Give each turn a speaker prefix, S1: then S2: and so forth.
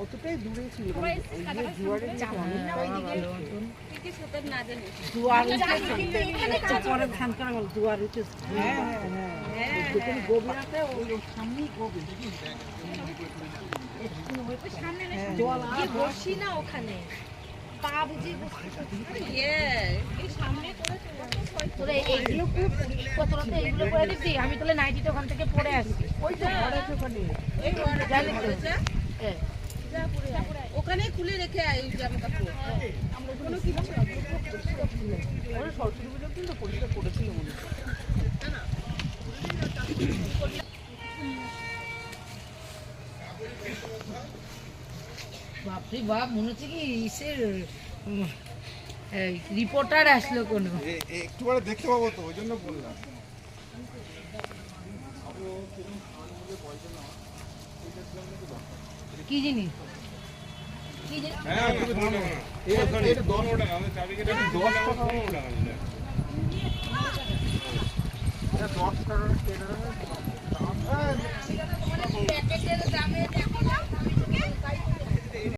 S1: অতটাই দূরে ছিল
S2: বসি না ওখানে পা বুঝি এইগুলো করে দিচ্ছি আমি তাহলে নাইটিটা ওখান থেকে পরে আসি ওই তো
S3: ওখানে খুলে রেখে আই জামা কাপড় কোনো কিছু
S1: সরস্বতী পুজো কিন্তু পরিষ্কার করেছিল মনে
S2: বাপরে বাপ মনে হচ্ছে কি ইসের রিপোর্টার আসলো কোনো
S4: একটু পরে দেখতে পাবো তো ওই জন্য বললাম
S2: কি জিনিস
S4: হ্যাঁ 10 টাকা আমাদের চাবি কেটে 10 টাকা 15 টাকা 10 টাকা